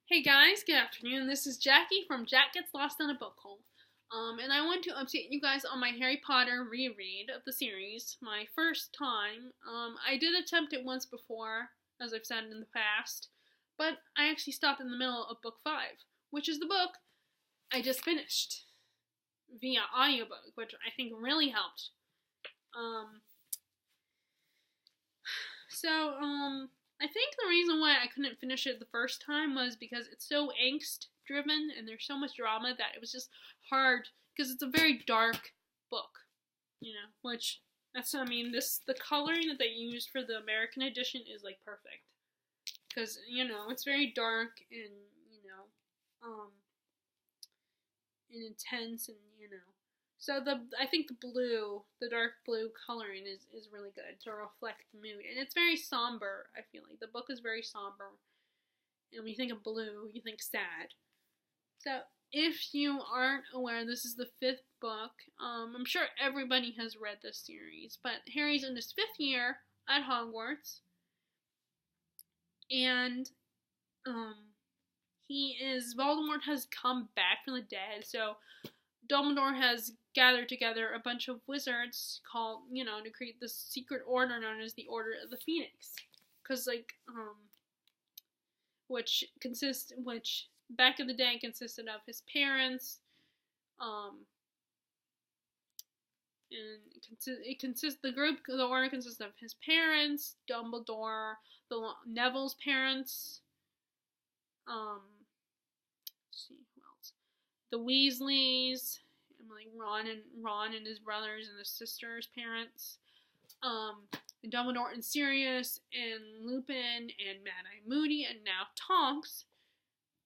Hey guys, good afternoon. This is Jackie from Jack Gets Lost on a Book Hole. And I want to update you guys on my Harry Potter reread of the series, my first time. I did attempt it once before, as I've said in the past, but I actually stopped in the middle of book 5, which is the book I just finished via audiobook, which I think really helped. I think the reason why I couldn't finish it the first time was because it's so angst driven and there's so much drama that it was just hard because it's a very dark book, which the coloring that they used for the American edition is like perfect because it's very dark and um and intense and so I think the dark blue coloring is really good to reflect the mood, and it's very somber. I feel like the book is very somber, and when you think of blue, you think sad. So if you aren't aware, this is the 5th book. I'm sure everybody has read this series, but Harry's in his 5th year at Hogwarts, and Voldemort has come back from the dead, so Dumbledore has gathered together a bunch of wizards to create this secret order known as the Order of the Phoenix. Which back in the day consisted of his parents, the order consists of his parents, Dumbledore, Neville's parents, let's see who else, the Weasleys, and like Ron and his brothers and his sister's parents, and Dumbledore and Sirius and Lupin and Mad-Eye Moody, and now Tonks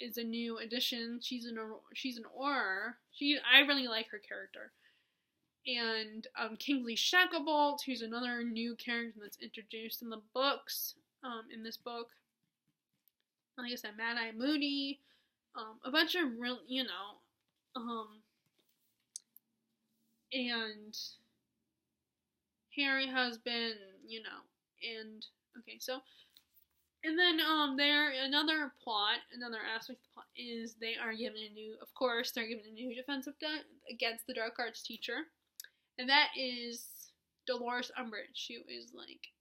is a new addition. She's an Auror. I really like her character. And Kingsley Shacklebolt, who's another new character that's introduced in the books. In this book, like I said, Mad-Eye Moody, a bunch of real, and Harry has been, and okay, so, and then another aspect of the plot is they're given a new defensive against the dark arts teacher, and that is Dolores Umbridge, who is like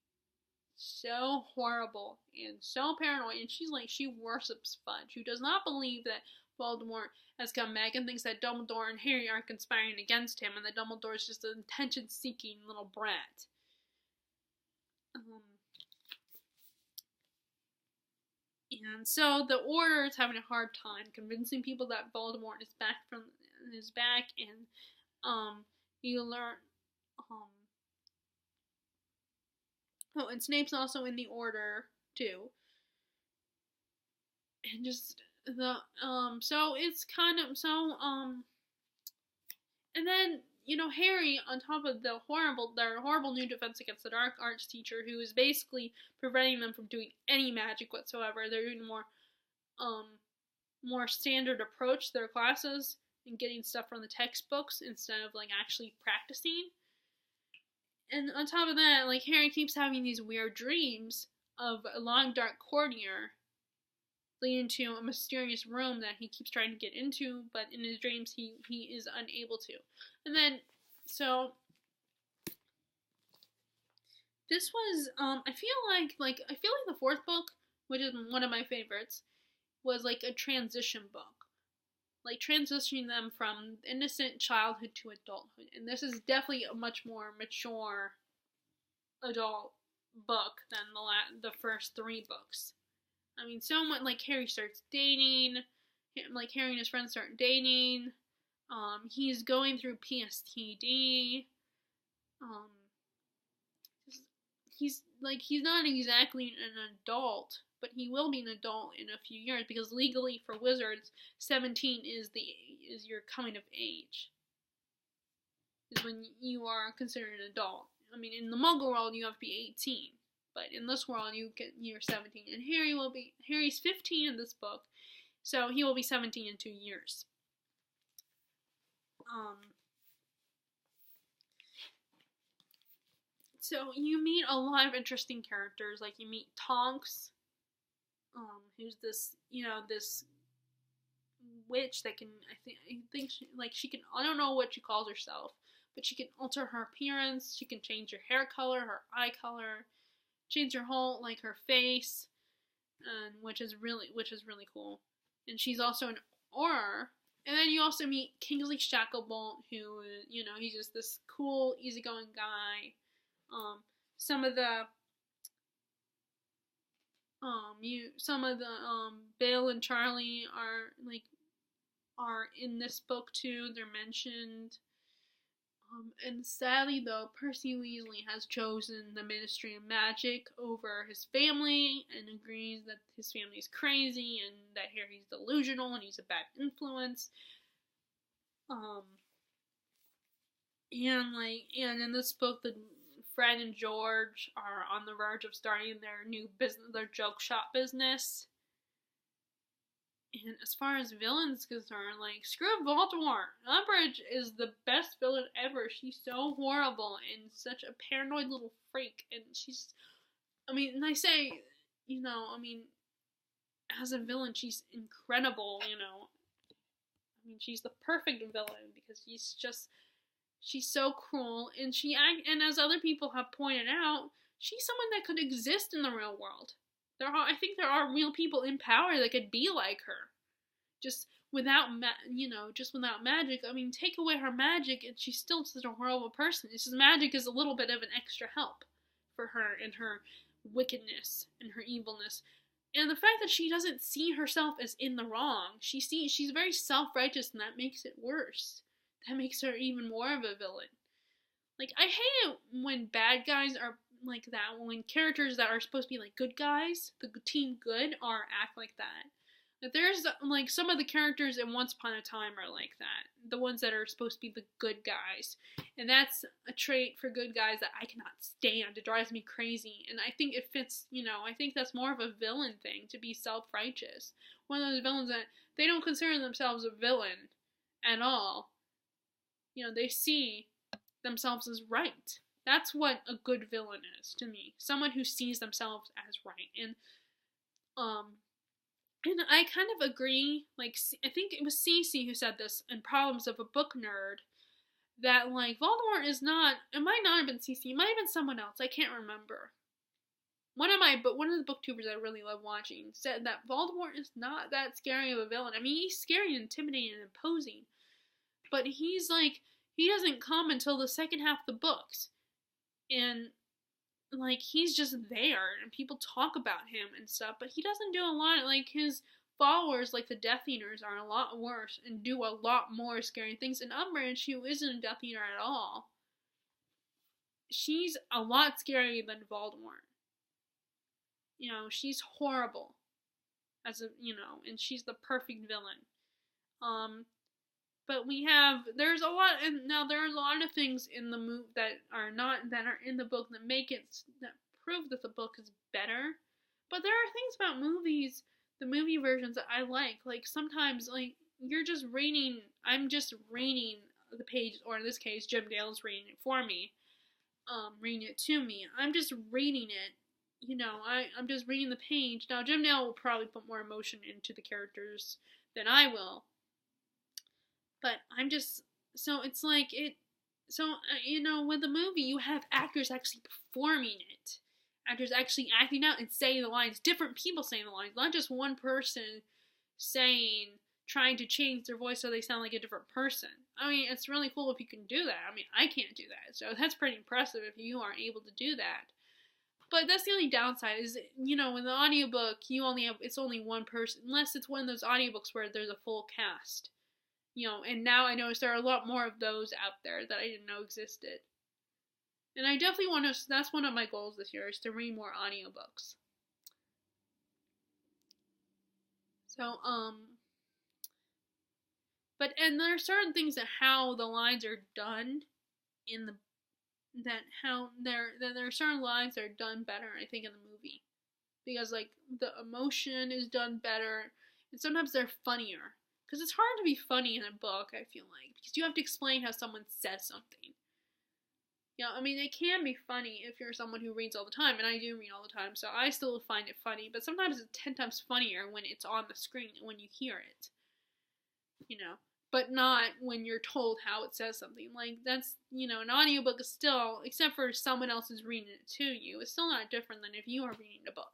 so horrible and so paranoid, and she worships Fudge, who does not believe that Voldemort has come back and thinks that Dumbledore and Harry are conspiring against him and that Dumbledore is just an attention-seeking little brat. And so the Order is having a hard time convincing people that Voldemort is back, and you learn, and Snape's also in the Order too. And just so it's kind of and then Harry, on top of their horrible new defense against the dark arts teacher, who is basically preventing them from doing any magic whatsoever. They're doing more standard approach to their classes and getting stuff from the textbooks instead of like actually practicing. And on top of that, like Harry keeps having these weird dreams of a long dark corridor leading to a mysterious room that he keeps trying to get into, but in his dreams he is unable to. And then, so this was I feel like the 4th book, which is one of my favorites, was like a transition book, like transitioning them from innocent childhood to adulthood. And this is definitely a much more mature adult book than the first 3 books. I mean, so much, like Harry starts dating, like Harry and his friends start dating. He's going through PSTD. He's not exactly an adult, but he will be an adult in a few years because legally for wizards, 17 is your coming of age. Is when you are considered an adult. I mean, in the Muggle world, you have to be 18. But in this world, you're 17, and Harry's 15 in this book, so he will be 17 in 2 years. So you meet a lot of interesting characters, like you meet Tonks, who's this, this witch that can, I think she can, I don't know what she calls herself, but she can alter her appearance, she can change her hair color, her eye color, change her whole, like, her face, and which is really cool. And she's also an auror. And then you also meet Kingsley Shacklebolt, who, he's just this cool, easygoing guy. Some of the Bill and Charlie are in this book too. They're mentioned. And sadly, though, Percy Weasley has chosen the Ministry of Magic over his family and agrees that his family is crazy and that Harry's delusional and he's a bad influence. And in this book, Fred and George are on the verge of starting their new business, their joke shop business. And as far as villains concerned, screw Voldemort. Umbridge is the best villain ever. She's so horrible and such a paranoid little freak. And she's, and I say, as a villain, she's incredible, she's the perfect villain because she's so cruel. And and as other people have pointed out, she's someone that could exist in the real world. I think there are real people in power that could be like her. Just without magic. Take away her magic and she's still such a horrible person. It's just magic is a little bit of an extra help for her in her wickedness and her evilness. And the fact that she doesn't see herself as in the wrong. She's very self-righteous, and that makes it worse. That makes her even more of a villain. I hate it when bad guys are like that, when characters that are supposed to be good guys, the team good, act like that. There's some of the characters in Once Upon a Time are like that, the ones that are supposed to be the good guys, and that's a trait for good guys that I cannot stand. It drives me crazy, and I think it fits. I think that's more of a villain thing, to be self-righteous. One of those villains that they don't consider themselves a villain at all. They see themselves as right. That's what a good villain is to me. Someone who sees themselves as right. And I kind of agree. I think it was Cece who said this in Problems of a Book Nerd, that Voldemort is not. It might not have been Cece. It might have been someone else. I can't remember. One of the booktubers I really love watching said that Voldemort is not that scary of a villain. He's scary and intimidating and imposing, but he's he doesn't come until the second half of the books. And, he's just there, and people talk about him and stuff, but he doesn't do a lot. His followers, the Death Eaters, are a lot worse and do a lot more scary things. And Umbridge, who isn't a Death Eater at all, she's a lot scarier than Voldemort. She's horrible. And she's the perfect villain. But there's a lot, and now there are a lot of things in the movie that are in the book that prove that the book is better. But there are things about movies, the movie versions, that I like. Sometimes, you're just reading, I'm just reading the page, or in this case, Jim Dale's reading it for me, reading it to me. I'm just reading it, I'm just reading the page. Now, Jim Dale will probably put more emotion into the characters than I will. But I'm just, so it's with the movie, you have actors actually performing it. Actors actually acting out and saying the lines. Different people saying the lines. Not just one person trying to change their voice so they sound like a different person. It's really cool if you can do that. I can't do that. So that's pretty impressive if you are able to do that. But that's the only downside is, in the audiobook, it's only one person. Unless it's one of those audiobooks where there's a full cast. And now I notice there are a lot more of those out there that I didn't know existed. And I definitely that's one of my goals this year, is to read more audiobooks. So, and there are certain things that how the lines are done there are certain lines that are done better, I think, in the movie. Because, the emotion is done better, and sometimes they're funnier. Because it's hard to be funny in a book, I feel like. Because you have to explain how someone says something. Yeah, I mean, it can be funny if you're someone who reads all the time, and I do read all the time, so I still find it funny, but sometimes it's 10 times funnier when it's on the screen and when you hear it, you know? But not when you're told how it says something. Like, that's, an audiobook is still, except for someone else is reading it to you, it's still not different than if you are reading a book.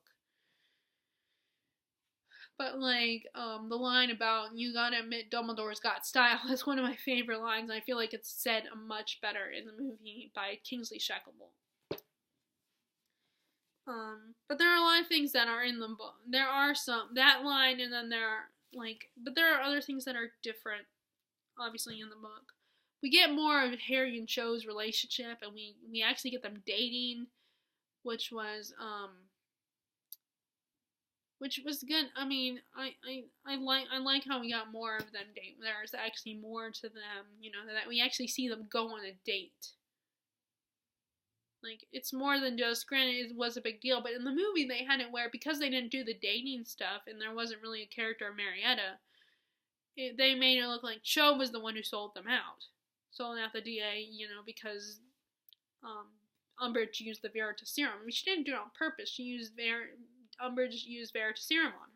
But, like, the line about, you gotta admit Dumbledore's got style, that's one of my favorite lines, and I feel like it's said much better in the movie by Kingsley Shacklebolt. But there are a lot of things that are in the book. There are that line, and then there are, but there are other things that are different, obviously, in the book. We get more of Harry and Cho's relationship, and we actually get them dating, which was good. I mean, I like how we got more of them dating. There's actually more to them, that we actually see them go on a date. Like, it's more than just, granted, it was a big deal, but in the movie they had it where, because they didn't do the dating stuff, and there wasn't really a character of Marietta, they made it look like Cho was the one who sold them out. Sold out the DA, because Umbridge used the Veritaserum. I mean, she didn't do it on purpose. Umbridge used Veritaserum on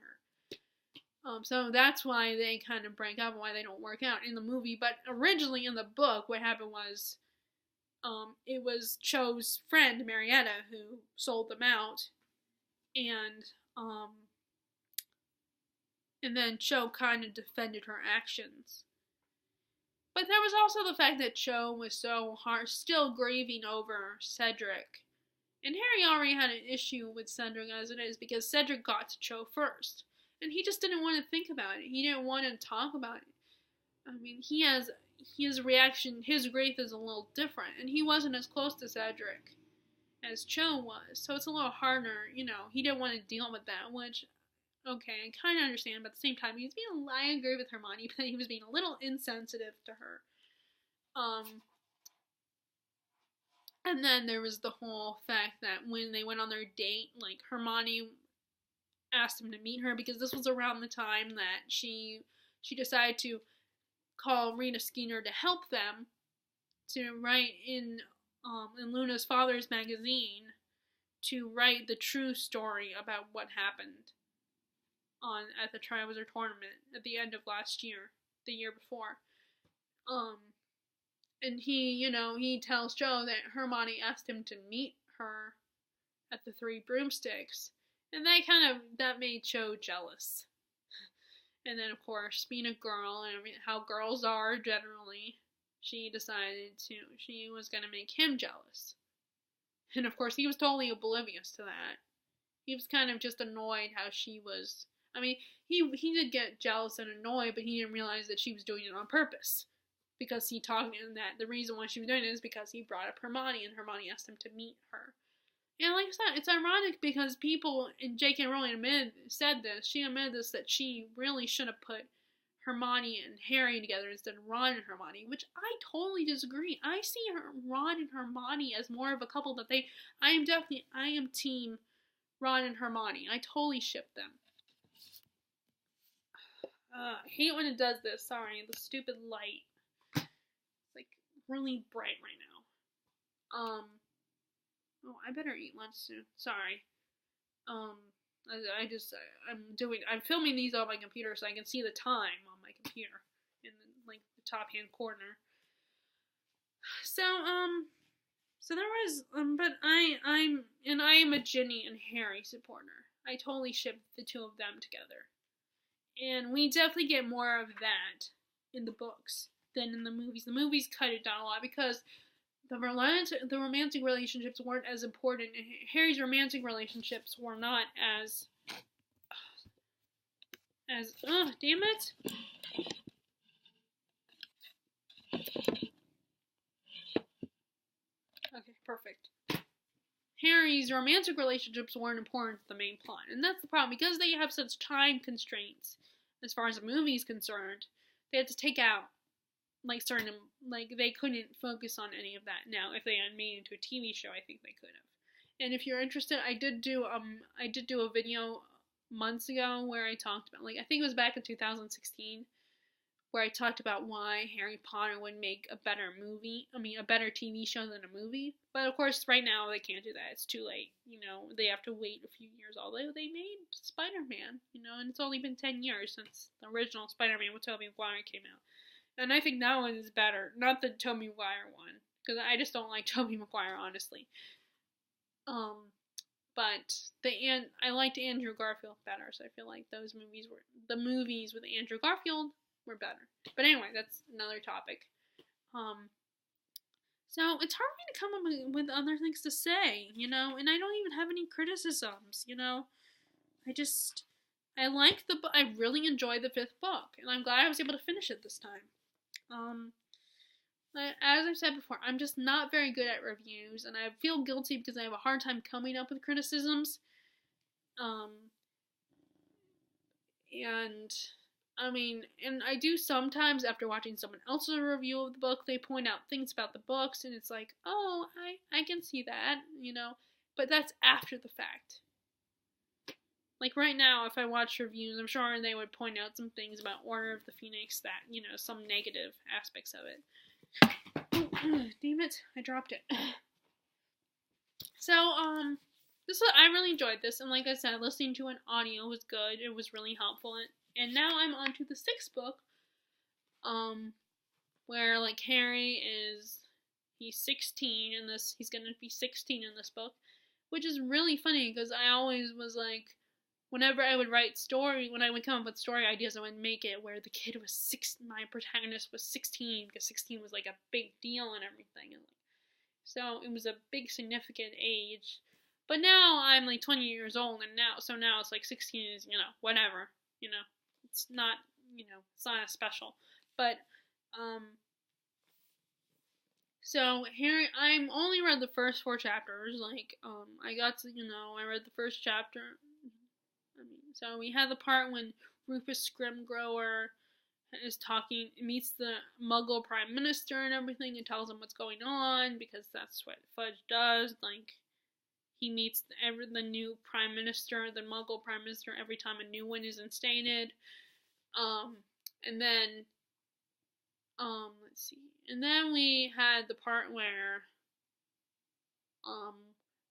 her. So that's why they kind of break up and why they don't work out in the movie. But originally in the book, what happened was, it was Cho's friend, Marietta, who sold them out. And then Cho kind of defended her actions. But there was also the fact that Cho was so still grieving over Cedric. And Harry already had an issue with Cedric as it is, because Cedric got to Cho first. And he just didn't want to think about it. He didn't want to talk about it. I mean, his reaction, his grief is a little different. And he wasn't as close to Cedric as Cho was. So it's a little harder, he didn't want to deal with that, which, okay, I kind of understand. But at the same time, I agree with Hermione, but he was being a little insensitive to her. And then there was the whole fact that when they went on their date, like, Hermione asked him to meet her, because this was around the time that she decided to call Rita Skeeter to help them to write in Luna's father's magazine, to write the true story about what happened at the Triwizard Tournament at the end of last year, the year before. And he tells Cho that Hermione asked him to meet her at the Three Broomsticks. And that made Cho jealous. And then, of course, being a girl, and how girls are generally, she was going to make him jealous. And, of course, he was totally oblivious to that. He was kind of just annoyed how she was. I mean, he did get jealous and annoyed, but he didn't realize that she was doing it on purpose. Because he talked to him that the reason why she was doing it is because he brought up Hermione, and Hermione asked him to meet her. And like I said, it's ironic because people, and J.K. Rowling said this, she admitted this, that she really should have put Hermione and Harry together instead of Ron and Hermione, which I totally disagree. I see Ron and Hermione as more of a couple that I am team Ron and Hermione. I totally ship them. I hate when it does this, sorry, the stupid light. Really bright right now. I better eat lunch soon. Sorry. I'm filming these on my computer so I can see the time on my computer in the top hand corner. So there was, but I am a Ginny and Harry supporter. I totally ship the two of them together. And we definitely get more of that in the books than in the movies. The movies cut it down a lot because the romantic relationships weren't as important. Harry's romantic relationships were not as damn it. Okay, perfect. Harry's romantic relationships weren't important to the main plot, and that's the problem, because they have such time constraints as far as the movie is concerned. They had to take out they couldn't focus on any of that. Now, if they had made it into a TV show, I think they could have. And if you're interested, I did do a video months ago where I talked about, I think it was back in 2016, where I talked about why Harry Potter would make a better TV show than a movie. But of course, right now they can't do that. It's too late. They have to wait a few years. Although they made Spider-Man, and it's only been 10 years since the original Spider-Man with Tobey Maguire came out. And I think that one is better. Not the Tobey Maguire one. Because I just don't like Tobey Maguire, honestly. But I liked Andrew Garfield better, so I feel like the movies with Andrew Garfield were better. But anyway, that's another topic. So it's hard for me to come up with other things to say, and I don't even have any criticisms, I like the book. I really enjoyed the 5th book, and I'm glad I was able to finish it this time. As I've said before, I'm just not very good at reviews, and I feel guilty because I have a hard time coming up with criticisms. And I do sometimes, after watching someone else's review of the book, they point out things about the books, and it's like, oh, I can see that, but that's after the fact. Like right now, if I watch reviews, I'm sure they would point out some things about Order of the Phoenix that, some negative aspects of it. Damn it, I dropped it. So, I really enjoyed this, and like I said, listening to an audio was good. It was really helpful, and now I'm on to the 6th book, where, like, Harry he's 16 in this, he's gonna be 16 in this book, which is really funny, because I always was like, whenever I would when I would come up with story ideas, I would make it where the kid was my protagonist was 16, because 16 was like a big deal and everything. So it was a big significant age. But now I'm like 20 years old, and now it's like 16 is, whatever. It's not, it's not as special. But, so here, I'm only read the first 4 chapters. Like, I got to, I read the first chapter. So we had the part when Rufus Scrimgeour meets the Muggle Prime Minister and everything, and tells him what's going on, because that's what Fudge does. Like, he meets the new Prime Minister, the Muggle Prime Minister, every time a new one is instated. And then, let's see. And then we had the part where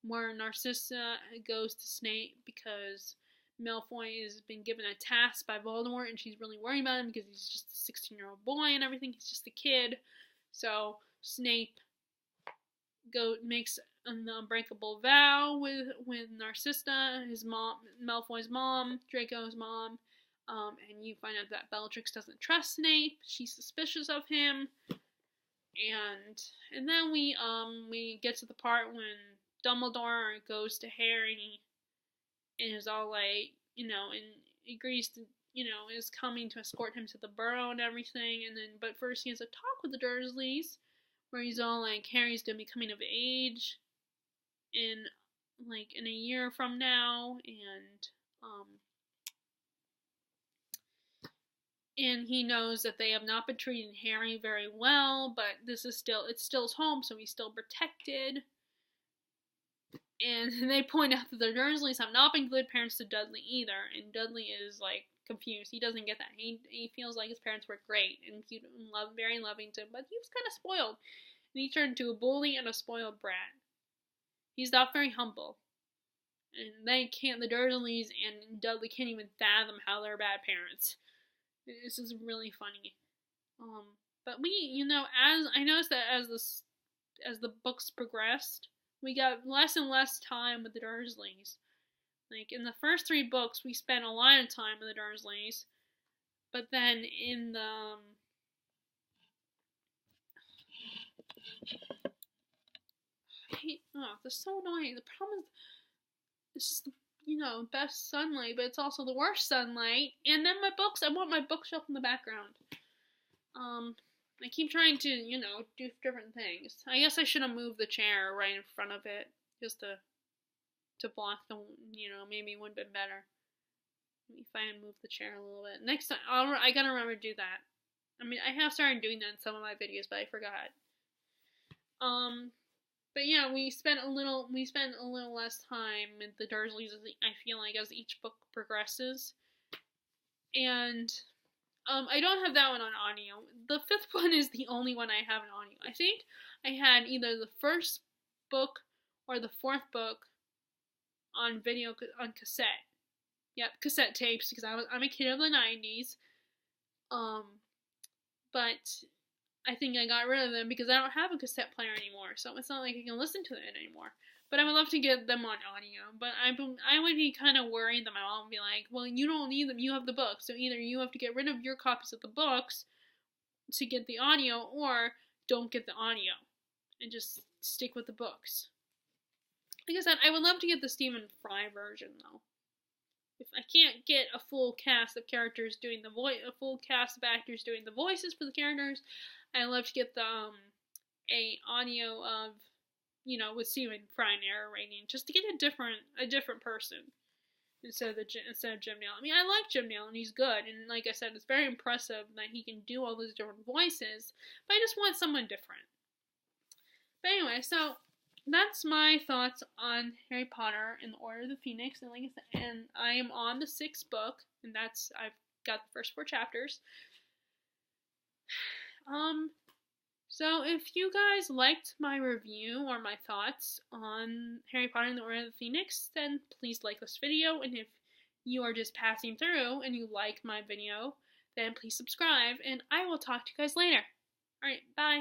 Narcissa goes to Snape because Malfoy has been given a task by Voldemort, and she's really worried about him because he's just a 16-year-old boy and everything. He's just a kid. So Snape makes an unbreakable vow with Narcissa, his mom, Malfoy's mom, Draco's mom, and you find out that Bellatrix doesn't trust Snape. She's suspicious of him, and then we get to the part when Dumbledore goes to Harry and is all like, and agrees to, is coming to escort him to the Burrow and everything, but first he has a talk with the Dursleys, where he's all like, Harry's gonna be coming of age in a year from now, and he knows that they have not been treating Harry very well, but it's still his home, so he's still protected. And they point out that the Dursleys have not been good parents to Dudley either, and Dudley is, like, confused. He doesn't get that. He feels like his parents were great and cute and very loving to him, but he was kind of spoiled. And he turned into a bully and a spoiled brat. He's not very humble. And the Dursleys and Dudley can't even fathom how they're bad parents. This is really funny. But as I noticed that as the books progressed, we got less and less time with the Dursleys. Like, in the first 3 books, we spent a lot of time with the Dursleys. But then in the... this is so annoying. The problem is, this is the, best sunlight, but it's also the worst sunlight. And then I want my bookshelf in the background. I keep trying to, do different things. I guess I should have moved the chair right in front of it, just to block the, maybe it would have been better if I had moved the chair a little bit. Next time, I gotta remember to do that. I mean, I have started doing that in some of my videos, but I forgot. But yeah, we spent a little less time with the Dursleys, I feel like, as each book progresses. And I don't have that one on audio. The fifth one is the only one I have on audio. I think I had either the first book or the fourth book on video on cassette. Yep, cassette tapes because I'm a kid of the 90s. But I think I got rid of them because I don't have a cassette player anymore, so it's not like I can listen to it anymore. But I would love to get them on audio. But I would be kind of worried that my mom would be like, well, you don't need them, you have the books. So either you have to get rid of your copies of the books to get the audio, or don't get the audio and just stick with the books. Like I said, I would love to get the Stephen Fry version, though. If I can't get a full cast of characters doing a full cast of actors doing the voices for the characters, I love to get the a audio of, with Stephen Fry narrating, just to get a different person instead of Jim Dale. I mean, I like Jim Dale and he's good, and like I said, it's very impressive that he can do all those different voices. But I just want someone different. But anyway, so that's my thoughts on Harry Potter and the Order of the Phoenix, and like I said, and I am on the 6th book, and I've got the first 4 chapters. So if you guys liked my review or my thoughts on Harry Potter and the Order of the Phoenix, then please like this video, and if you are just passing through and you like my video, then please subscribe, and I will talk to you guys later. Alright, bye!